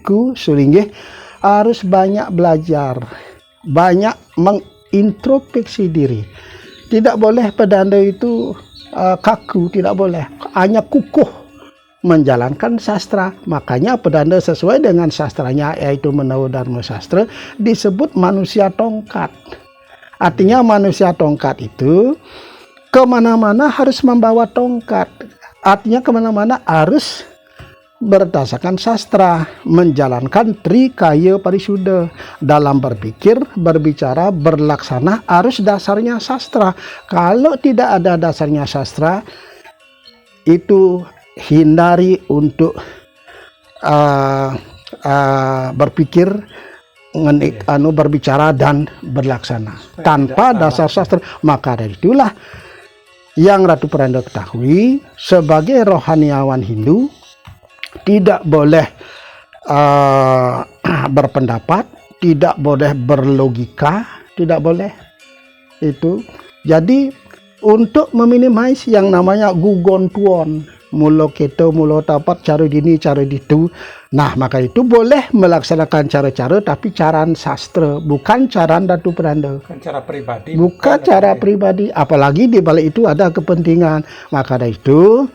wiku sulinggih harus banyak belajar, banyak mengintrospeksi diri. Tidak boleh pedanda itu kaku, tidak boleh, hanya kukuh menjalankan sastra. Makanya pedanda sesuai dengan sastranya, yaitu Menahu Dharma Sastra, disebut manusia tongkat. Artinya manusia tongkat itu kemana-mana harus membawa tongkat. Artinya kemana-mana harus berdasarkan sastra, menjalankan trikaya parisuddha. Dalam berpikir, berbicara, berlaksana harus dasarnya sastra. Kalau tidak ada dasarnya sastra, itu hindari untuk berpikir, berbicara dan berlaksana tanpa dasar sastra. Maka dari itulah yang Ratu Pranda ketahui, sebagai rohaniawan Hindu tidak boleh berpendapat, tidak boleh berlogika, tidak boleh itu. Jadi untuk meminimais yang namanya gugontuon, mulo keto, mulo tapat, cara dini, cara ditu. Nah, maka itu boleh melaksanakan cara-cara, tapi caran sastra, bukan caran Ratu Pranda. Bukan cara pribadi. Bukan cara pribadi, apalagi di balik itu ada kepentingan. Maka dari itu,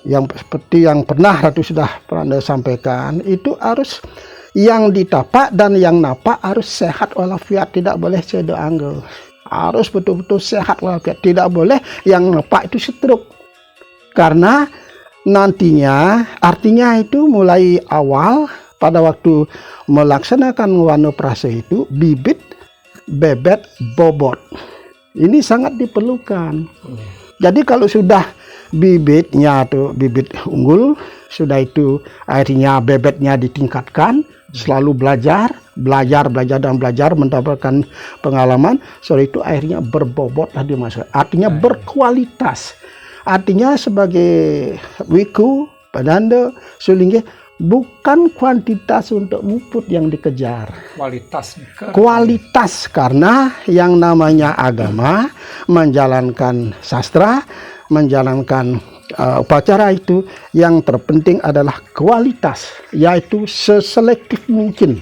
yang seperti yang pernah Ratu sudah Pranda sampaikan, itu harus yang ditapak dan yang napak harus sehat walafiat, tidak boleh cedo anggo. Harus betul-betul sehat walafiat, tidak boleh yang napak itu stroke. Karena nantinya, artinya itu mulai awal pada waktu melaksanakan wanoprasa itu, bibit, bebet, bobot. Ini sangat diperlukan. Jadi kalau sudah bibitnya atau bibit unggul, sudah itu akhirnya bebetnya ditingkatkan, selalu belajar, mendapatkan pengalaman, setelah itu akhirnya berbobotlah di masa, artinya berkualitas. Artinya sebagai wiku, pedanda, sulinggih, bukan kuantitas untuk muput yang dikejar, kualitas. Karena yang namanya agama, menjalankan sastra, menjalankan upacara itu, yang terpenting adalah kualitas, yaitu seselektif mungkin,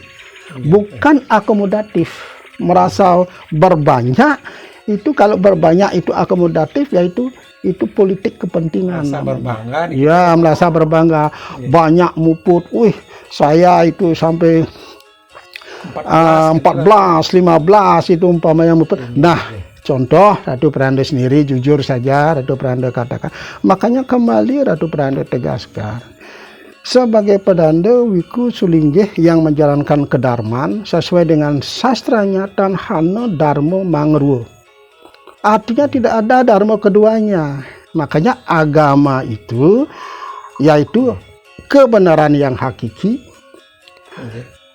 bukan akomodatif. Merasa berbanyak itu, kalau berbanyak itu akomodatif, yaitu itu politik kepentingan. Merasa berbangga. Ya, merasa berbangga. Banyak muput. Wih, saya itu sampai 14, 15 itu umpamanya muput. Nah, contoh Ratu Pranda sendiri, jujur saja Ratu Pranda katakan. Makanya kembali Ratu Pranda tegaskan, sebagai pedanda wiku sulinggih yang menjalankan kedarman sesuai dengan sastranya, tan hana dharma mangruo. Artinya tidak ada dharma keduanya. Makanya agama itu yaitu kebenaran yang hakiki,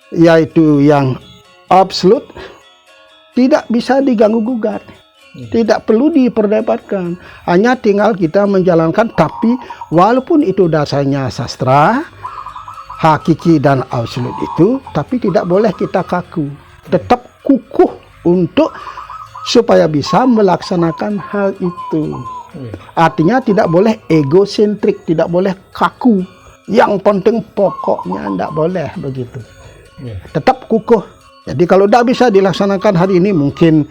yaitu yang absolut, tidak bisa diganggu gugat, tidak perlu diperdebatkan. Hanya tinggal kita menjalankan, tapi walaupun itu dasarnya sastra, hakiki dan absolut itu, tapi tidak boleh kita kaku, tetap kukuh untuk supaya bisa melaksanakan hal itu. Artinya tidak boleh egosentrik, tidak boleh kaku. Yang penting pokoknya tidak boleh begitu. Tetap kukuh. Jadi kalau tidak bisa dilaksanakan hari ini, mungkin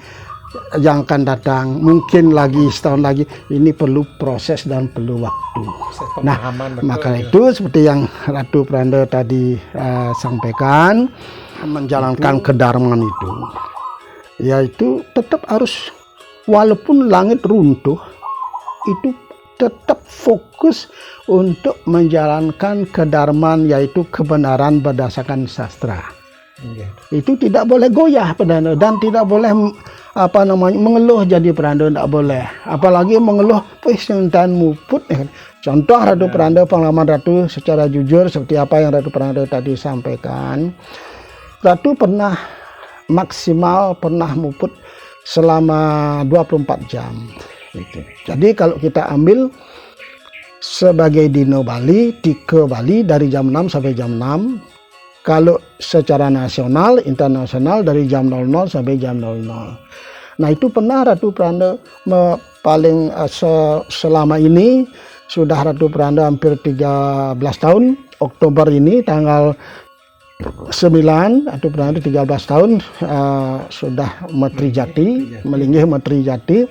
yang akan datang, mungkin lagi setahun lagi, ini perlu proses dan perlu waktu. Nah, maka itu seperti yang Ratu Pranda tadi sampaikan, menjalankan kedarman itu, yaitu tetap harus, walaupun langit runtuh, itu tetap fokus untuk menjalankan kedarman, yaitu kebenaran berdasarkan sastra. Itu tidak boleh goyah pedanda, dan tidak boleh mengeluh jadi pedanda, tidak boleh. Apalagi mengeluh dan muput. Contoh Ratu Pranda, pengalaman Ratu secara jujur seperti apa yang Ratu Pranda tadi sampaikan. Ratu pernah maksimal muput selama 24 jam. Jadi kalau kita ambil sebagai Dino Bali, Tike Bali dari jam 6 sampai jam 6. Kalau secara nasional, internasional dari jam 00 sampai jam 00. Nah, itu pernah Ratu Pranda paling selama ini sudah Ratu Pranda hampir 13 tahun. Oktober ini tanggal 9 atau berada 13 tahun sudah Metri Jati, melinggih Metri Jati,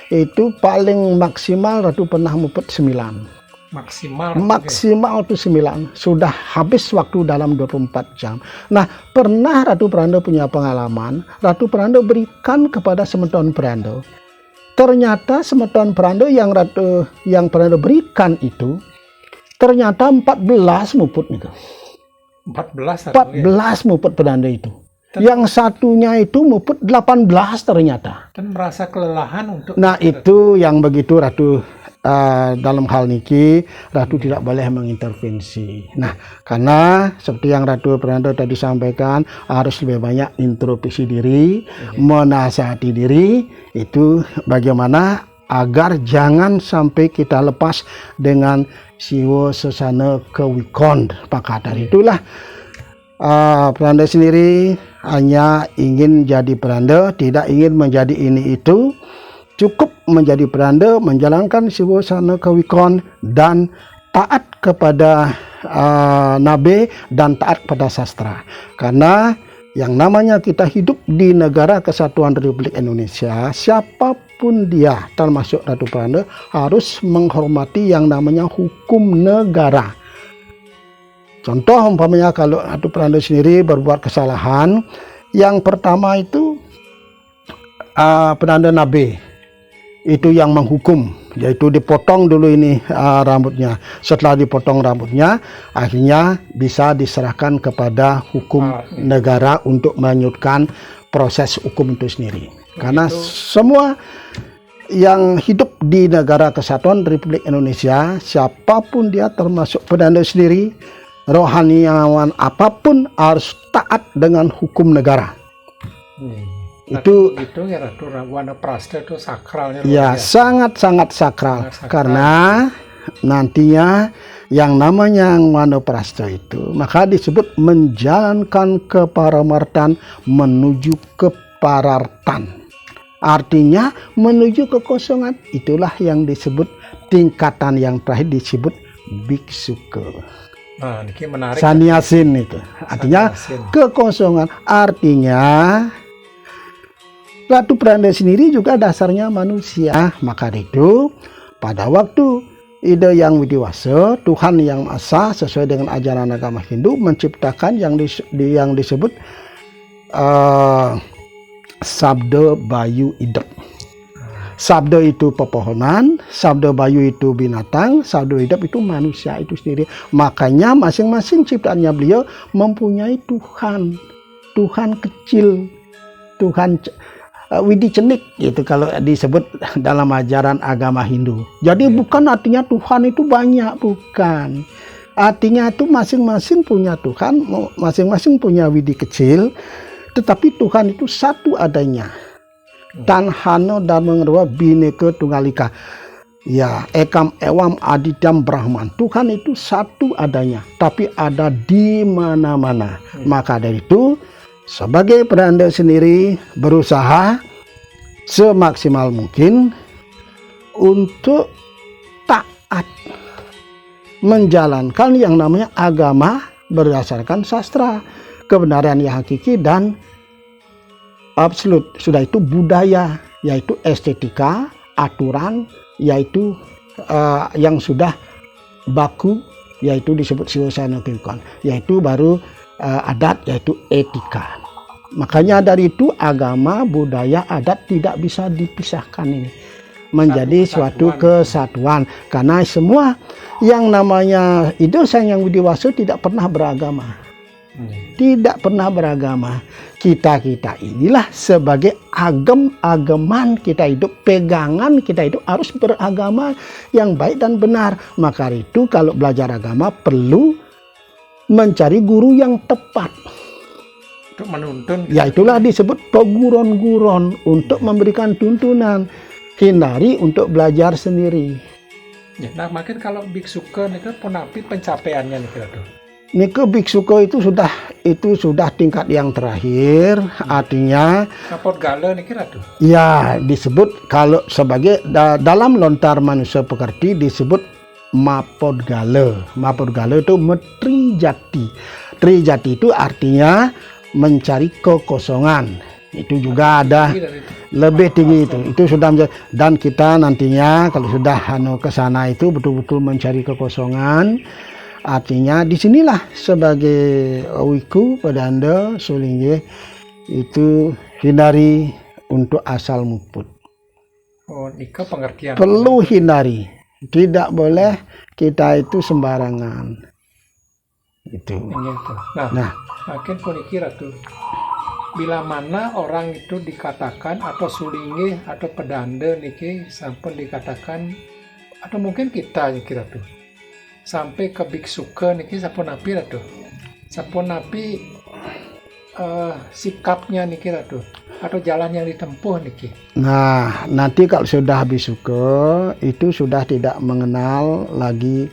itu paling maksimal Ratu pernah muput 9. Maksimal itu 9. Sudah habis waktu dalam 24 jam. Nah, pernah Ratu Prando punya pengalaman, Ratu Prando berikan kepada Semeton Prando. Ternyata Semeton Prando yang Prando berikan itu ternyata 14 muput itu. 14 muput Prando itu. Yang satunya itu muput 18 ternyata. Dan merasa kelelahan untuk. Nah, itu yang begitu Ratu dalam hal niki Ratu tidak boleh mengintervensi. Nah, karena seperti yang Ratu Prando tadi sampaikan, harus lebih banyak introspeksi diri, menasihati diri, itu bagaimana agar jangan sampai kita lepas dengan siwo sesana kewikon. Maka dari itulah Prando sendiri hanya ingin jadi Prando, tidak ingin menjadi ini itu. Cukup menjadi Prando, menjalankan siwo sana kewikon dan taat kepada nabe dan taat pada sastra. Karena yang namanya kita hidup di negara kesatuan Republik Indonesia, siapapun dia termasuk Ratu Prando harus menghormati yang namanya hukum negara. Contoh umpamanya kalau Ratu Prando sendiri berbuat kesalahan, yang pertama itu Prando nabe itu yang menghukum, yaitu dipotong dulu ini rambutnya. Setelah dipotong rambutnya, akhirnya bisa diserahkan kepada hukum negara untuk melanjutkan proses hukum itu sendiri. Karena semua yang hidup di negara kesatuan Republik Indonesia, siapapun dia termasuk Prando sendiri, rohaniawan apapun harus taat dengan hukum negara. Itu ya Ratu Wanaprasta itu sakralnya. Ya, sangat-sangat sakral. Karena nantinya yang namanya Wanaprasta itu maka disebut menjalankan keparamartan menuju keparartan. Artinya menuju kekosongan. Itulah yang disebut tingkatan yang terakhir disebut biksuke. Nah, ini menarik. Sanyasin itu. Artinya kekosongan. Artinya Ratu Prando sendiri juga dasarnya manusia. Maka itu pada waktu Ide Yang Widiwasa, Tuhan Yang Maha Esa sesuai dengan ajaran agama Hindu menciptakan yang disebut Sabda Bayu Idep. Sabda itu pepohonan, Sabda Bayu itu binatang, Sabda Idep itu manusia itu sendiri. Makanya masing-masing ciptaannya beliau mempunyai Tuhan. Tuhan kecil, Tuhan Widi Cenik gitu kalau disebut dalam ajaran agama Hindu. Jadi bukan artinya Tuhan itu banyak, bukan. Artinya itu masing-masing punya Tuhan, masing-masing punya widi kecil, tetapi Tuhan itu satu adanya. Tanhano Dhamma Bineka Tunggalika. Ya, Ekam Ewam Adityam Brahman. Tuhan itu satu adanya, tapi ada di mana-mana. Maka dari itu sebagai Prando sendiri berusaha semaksimal mungkin untuk taat menjalankan yang namanya agama berdasarkan sastra, kebenaran yang hakiki dan absolut. Sudah itu budaya, yaitu estetika, aturan, yaitu yang sudah baku, yaitu disebut siwasana kewikon, yaitu baru adat, yaitu etika. Makanya dari itu agama, budaya, adat tidak bisa dipisahkan ini menjadi suatu kesatuan. Karena semua yang namanya Ide Sang Yang Widiwasa tidak pernah beragama. Tidak pernah beragama. Kita inilah sebagai ageman kita hidup, pegangan kita hidup harus beragama yang baik dan benar. Maka itu kalau belajar agama perlu mencari guru yang tepat untuk menuntun. Ya, itulah disebut peguron-guron untuk memberikan tuntunan. Hindari untuk belajar sendiri. Ya, nah makin kalau biksuke itu penapi pencapaiannya nih Ratu. Nike biksuke itu sudah tingkat yang terakhir, artinya Mapodgala nih Ratu. Ya, disebut kalau sebagai dalam lontar manusia pekerti disebut Mapodgala. Mapodgala itu Metri Jati. Trijati itu artinya mencari kekosongan. Itu juga ada lebih tinggi itu sudah dan kita nantinya kalau sudah ke sana itu betul-betul mencari kekosongan. Artinya disinilah sebagai wiku pada Anda sulingnya itu hindari untuk asal muput. Oh, Ika pengertian. Perlu hindari. Tidak boleh kita itu sembarangan. Itu. Gitu. Nah, makin pun kira tuh. Bila mana orang itu dikatakan atau sulingi atau pedanda niki sampai dikatakan atau mungkin kita kira tuh sampai ke biksuka niki sampun napi tuh sampun napi sikapnya niki tuh atau jalan yang ditempuh niki. Nah, nanti kalau sudah bisuka itu sudah tidak mengenal lagi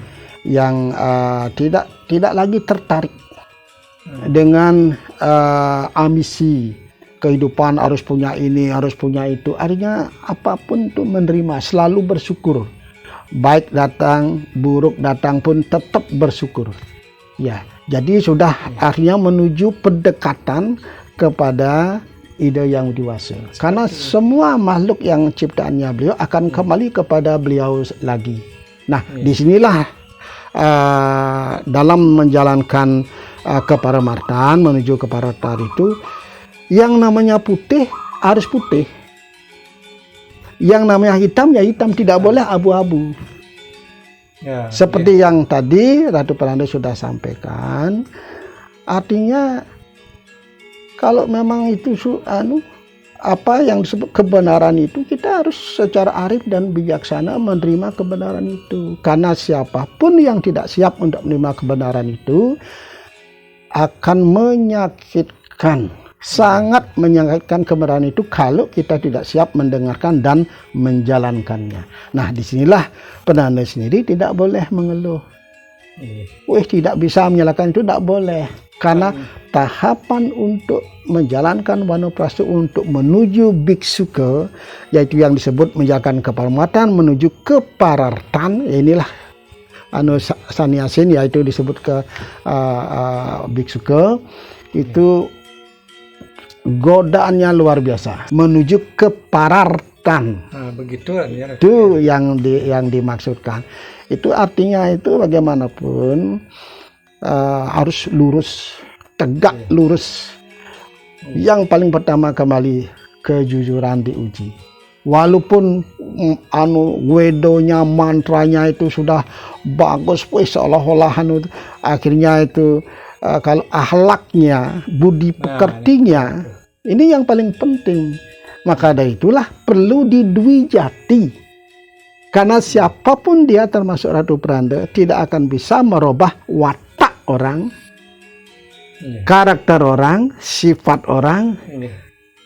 yang tidak lagi tertarik dengan ambisi kehidupan harus punya ini, harus punya itu. Artinya apapun itu menerima, selalu bersyukur. Baik datang, buruk datang pun tetap bersyukur. Ya, jadi sudah akhirnya menuju pendekatan kepada ide yang dewasa. Karena semua makhluk yang ciptaannya beliau akan kembali kepada beliau lagi. Nah, disinilah dalam menjalankan keparamartan menuju keparamartan itu yang namanya putih harus putih, yang namanya hitam ya hitam, tidak boleh abu-abu. Seperti yang tadi Ratu Peranda sudah sampaikan, artinya kalau memang itu apa yang disebut kebenaran itu, kita harus secara arif dan bijaksana menerima kebenaran itu. Karena siapapun yang tidak siap untuk menerima kebenaran itu akan menyakitkan, sangat menyakitkan kebenaran itu kalau kita tidak siap mendengarkan dan menjalankannya. Nah, disinilah Penanda sendiri tidak boleh mengeluh. Tidak bisa menyalahkan itu, tidak boleh. Karena tahapan untuk menjalankan Wanoprastho untuk menuju biksuka, yaitu yang disebut menjalankan keparamatan menuju keparartan, inilah sanyasin, yaitu disebut ke biksuka, itu godaannya luar biasa menuju keparartan. Begitu ya. Itu yang dimaksudkan. Itu artinya itu bagaimanapun harus lurus, tegak lurus. Yang paling pertama kembali kejujuran diuji. Walaupun wedonya, mantranya itu sudah bagus, seolah-olah akhirnya itu kalau akhlaknya, budi pekertinya, ini yang paling penting. Maka dari itulah perlu didwijati. Karena siapapun dia termasuk Ratu Peranda tidak akan bisa merubah watak orang, karakter orang, sifat orang.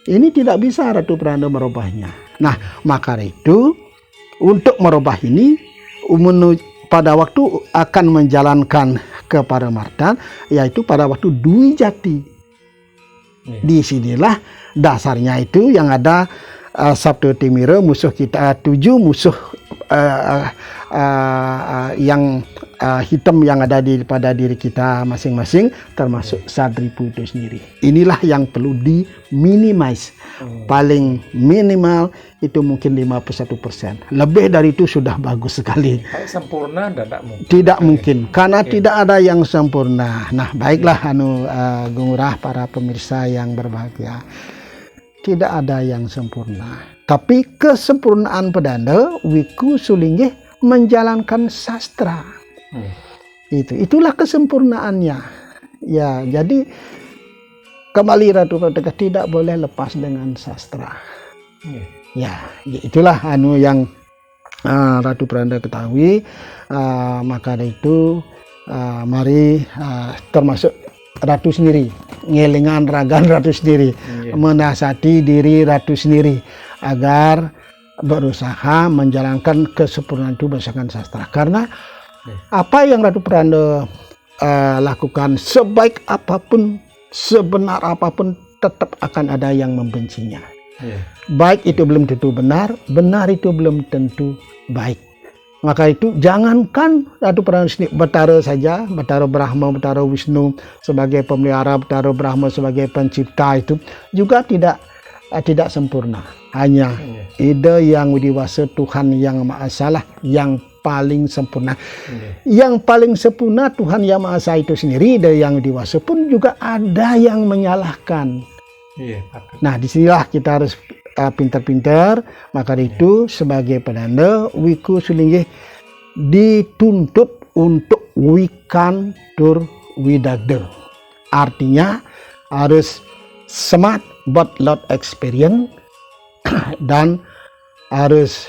Ini tidak bisa Ratu Peranda merubahnya. Nah, maka itu untuk merubah ini pada waktu akan menjalankan keparamartan, yaitu pada waktu Dwijati. Di sinilah dasarnya itu yang ada Sabto Timira, musuh kita 7 musuh yang hitam yang ada pada diri kita masing-masing, termasuk Sadripu itu sendiri. Inilah yang perlu diminimize. Paling minimal itu mungkin 51%. Lebih dari itu sudah bagus sekali. Sempurna tidak mungkin. Tidak mungkin, karena tidak ada yang sempurna. Nah, baiklah Gungurah, para pemirsa yang berbahagia. Tidak ada yang sempurna. Tapi kesempurnaan Pedanda, Wiku Sulinggih menjalankan sastra. Itulah kesempurnaannya. Ya, jadi kembali Ratu Peranda tidak boleh lepas dengan sastra. Ya, itulah yang Ratu Peranda ketahui. Maka dari itu mari termasuk Ratu sendiri, ngelingan ragan Ratu sendiri, menasihati diri Ratu sendiri agar berusaha menjalankan kesempurnaan itu berdasarkan sastra. Karena apa yang Ratu Peranda lakukan, sebaik apapun, sebenar apapun, tetap akan ada yang membencinya. Baik itu belum tentu benar, benar itu belum tentu baik. Maka itu jangankan Ratu Prana Batara saja, Batara Brahma, Batara Wisnu sebagai pemelihara, Batara Brahma sebagai pencipta itu juga tidak sempurna. Hanya ide yang widiwasa Tuhan yang Maha Esa lah yang paling sempurna. Yang paling sempurna Tuhan yang Maha Esa itu sendiri, ide yang widiwasa pun juga ada yang menyalahkan. Nah, disinilah kita harus pintar-pintar. Maka itu sebagai penanda wiku sulinggih dituntut untuk wikan tur widagda. Artinya harus smart but lot experience dan harus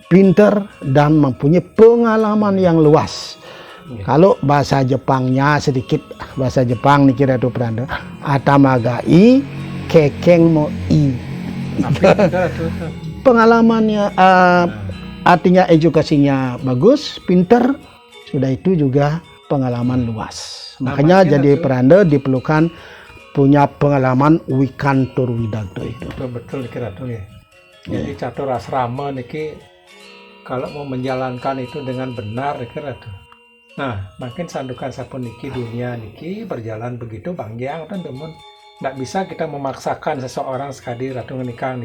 pintar dan mempunyai pengalaman yang luas. Kalau bahasa Jepangnya sedikit, bahasa Jepang nih kira-kira Pranda, atamagai kekeng mo i. Pengalamannya artinya edukasinya bagus, pinter, sudah itu juga pengalaman luas. Makanya jadi Pranda diperlukan punya pengalaman wikantur widagda itu. Betul kira tuh ya. Jadi catur asrama niki kalau mau menjalankan itu dengan benar kira tuh. Nah, makin sandukan sapun niki dunia niki berjalan begitu bangjang kan teman. Nggak bisa kita memaksakan seseorang sekali ratu menikah.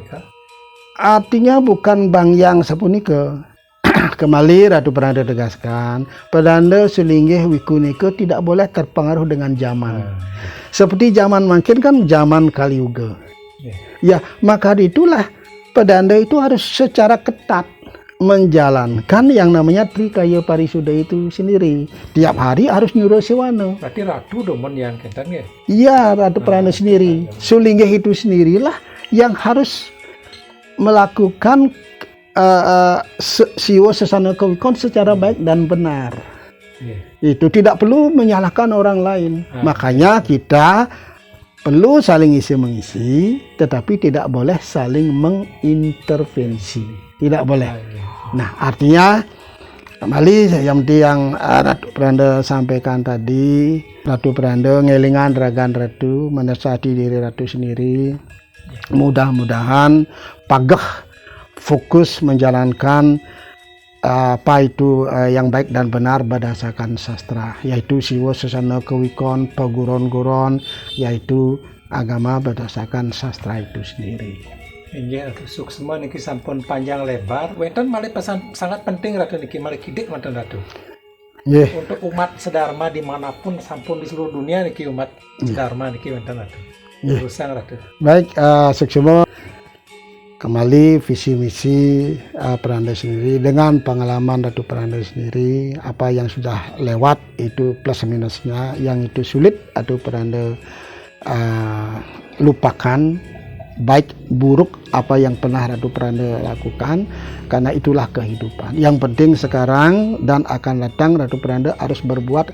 Artinya bukan bang yang sapunika. Kembali Ratu Pranda tegaskan, pedanda sulinggih wikunike tidak boleh terpengaruh dengan zaman. Seperti zaman makin kan zaman Kaliuga. Ya, maka itulah pedanda itu harus secara ketat menjalankan yang namanya Trikaya Parisuda itu sendiri. Tiap hari harus nyuruh sewana. Berarti ratu demen yang kenten ya? Iya, Ratu Prana sendiri. Sulinggih itu sendirilah yang harus melakukan siwa sesana kewikon secara baik dan benar. Itu tidak perlu menyalahkan orang lain. Makanya kita perlu saling isi-mengisi, tetapi tidak boleh saling mengintervensi. Tidak boleh. Nah, artinya kembali yang Ratu Pranda sampaikan tadi, Ratu Pranda ngelingan ragan Ratu, menasihati diri Ratu sendiri. Mudah-mudahan pagah fokus menjalankan apa itu yang baik dan benar berdasarkan sastra, yaitu siwa sesana kewikon peguron-guron, yaitu agama berdasarkan sastra itu sendiri. Injil suksma niki sampun panjang lebar. Wenten malih pesan sangat penting Ratu niki malih kidik manten Ratu. Untuk umat sedharma dimanapun sampun di seluruh dunia niki umat sedharma niki wenten Ratu. Urusan Ratu. Baik, suksma kembali visi misi Pranda sendiri dengan pengalaman Ratu Pranda sendiri, apa yang sudah lewat itu plus minusnya, yang itu sulit Ratu Pranda lupakan, baik buruk apa yang pernah Ratu Pranda lakukan, karena itulah kehidupan. Yang penting sekarang dan akan datang Ratu Pranda harus berbuat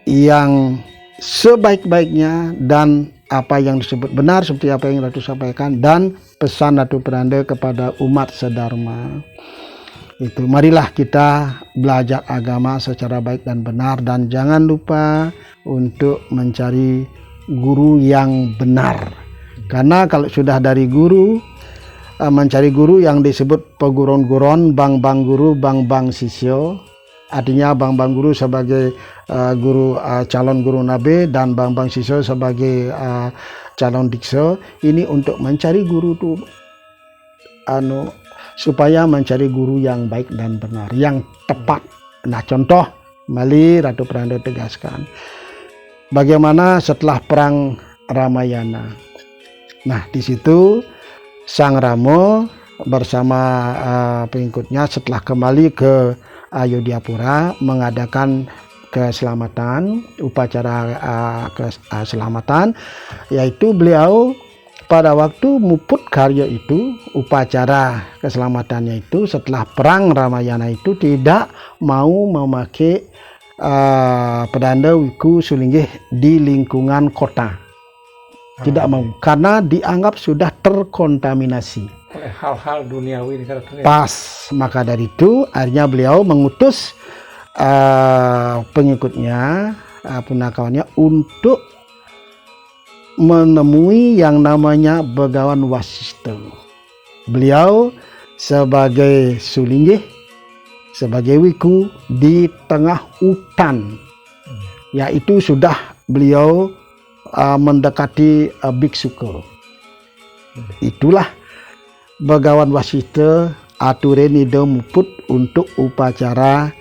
yang sebaik-baiknya dan apa yang disebut benar seperti apa yang Ratu sampaikan, dan pesan Ratu Pranda kepada umat sedharma itu, marilah kita belajar agama secara baik dan benar, dan jangan lupa untuk mencari guru yang benar. Karena kalau sudah dari guru, mencari guru yang disebut peguron-guron, bang-bang guru, bang-bang sisyo. Artinya bang-bang guru sebagai guru calon guru nabe, dan bang-bang sisyo sebagai calon diksa. Ini untuk mencari guru tuh supaya mencari guru yang baik dan benar, yang tepat. Nah, contoh Mali Ratu Pranda tegaskan bagaimana setelah perang Ramayana. Nah, di situ Sang Rama bersama pengikutnya setelah kembali ke Ayodhyapura mengadakan keselamatan, upacara keselamatan, yaitu beliau pada waktu muput karya itu, upacara keselamatannya itu setelah perang Ramayana itu tidak mau memakai pedanda wiku sulinggih di lingkungan kota. Tidak mau, karena dianggap sudah terkontaminasi oleh hal-hal duniawi. Pas, maka dari itu akhirnya beliau mengutus pengikutnya, punakawannya untuk menemui yang namanya Begawan Wasista. Beliau sebagai sulinggih sebagai wiku di tengah hutan, yaitu sudah beliau mendekati Biksuke. Itulah Begawan Wasita ature nida muput untuk upacara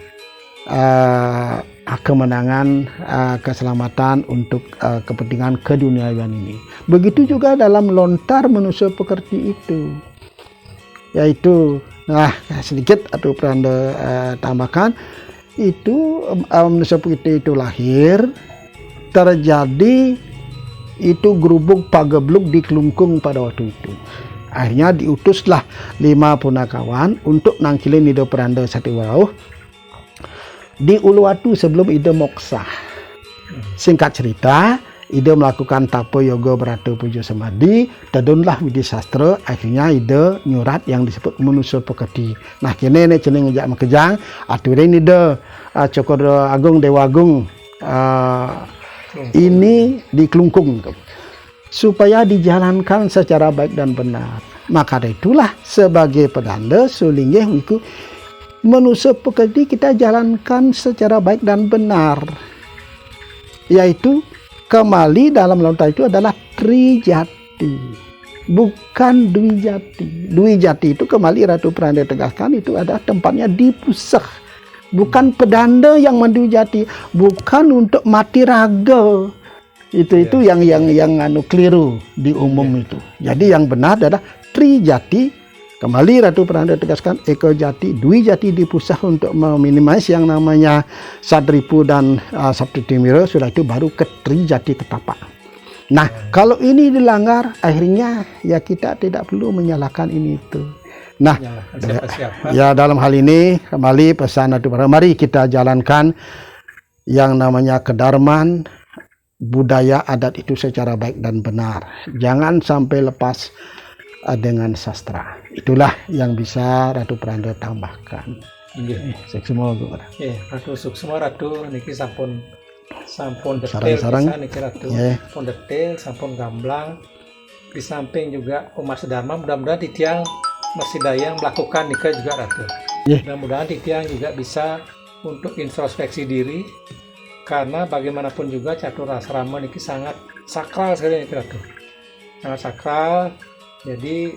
kemenangan, keselamatan untuk kepentingan keduniawian ini. Begitu juga dalam lontar manusia pekerti itu, yaitu sedikit atau peranda tambahkan itu manusia pekerti itu lahir terjadi itu gerubuk pagebluk di Kelungkung pada waktu itu. Akhirnya diutuslah 5 punakawan untuk nangkilin Nida Peranda Satiwarauh di Uluwatu sebelum Ida moksa. Singkat cerita, Ida melakukan tapa yoga berata puja samadhi, tadunlah Widi Sastra, akhirnya Ida nyurat yang disebut Manusia Pekerti. Nah, kini ini ceneng ngejak makejang, aturin Ida Cokro Agung Dewa Agung ini di Kelungkung supaya dijalankan secara baik dan benar. Maka itulah sebagai pedanda sulinggih wiku manusia pekerti kita jalankan secara baik dan benar, yaitu kembali dalam lontar itu adalah Trijati, bukan Dwi Jati. Dwi Jati itu kembali Ratu Peranda tegaskan itu adalah tempatnya di pusat, bukan pedanda yang mandui jati, bukan untuk mati raga. Itu yang keliru di umum itu. Jadi yang benar adalah Trijati. Kembali Ratu Peranda tegaskan Eko Jati, Dwi Jati di pusat untuk meminimais yang namanya Sadripu dan Sabtu Timiro. Sudah itu baru ke Trijati Ketapa. Nah, kalau ini dilanggar, akhirnya ya kita tidak perlu menyalahkan ini itu. Nah, ya dalam hal ini kembali pesan Ratu Peranda, mari kita jalankan yang namanya kedarman budaya adat itu secara baik dan benar. Jangan sampai lepas dengan sastra. Itulah yang bisa Ratu Peranda tambahkan. Suksma Ratu Suksma Ratu niki sampun detail niki Ratu. Sampun detail, sampun gamblang. Di samping juga Umas Dharma mudah-mudahan titiang masih daya melakukan nikah juga Ratu. Mudah-mudahan titiang juga bisa untuk introspeksi diri, karena bagaimanapun juga catur asrama niki sangat sakral sekali niki Ratu. Sangat sakral. Jadi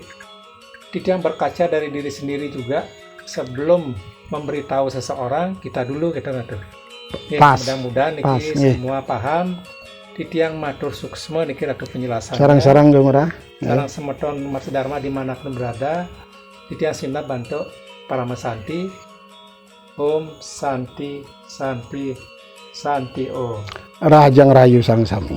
titiang berkaca dari diri sendiri juga sebelum memberitahu seseorang, kita Ratu. Mudah-mudahan niki semua paham. Titiang matur suksma niki Ratu penjelasan. Sarang-sarang gemera. Sarang semeton Mas Dharma dimanapun berada. Titiang sinap bantu para masanti. Om Santi Santi Santi Om. Rajang Rayu Sang Sami.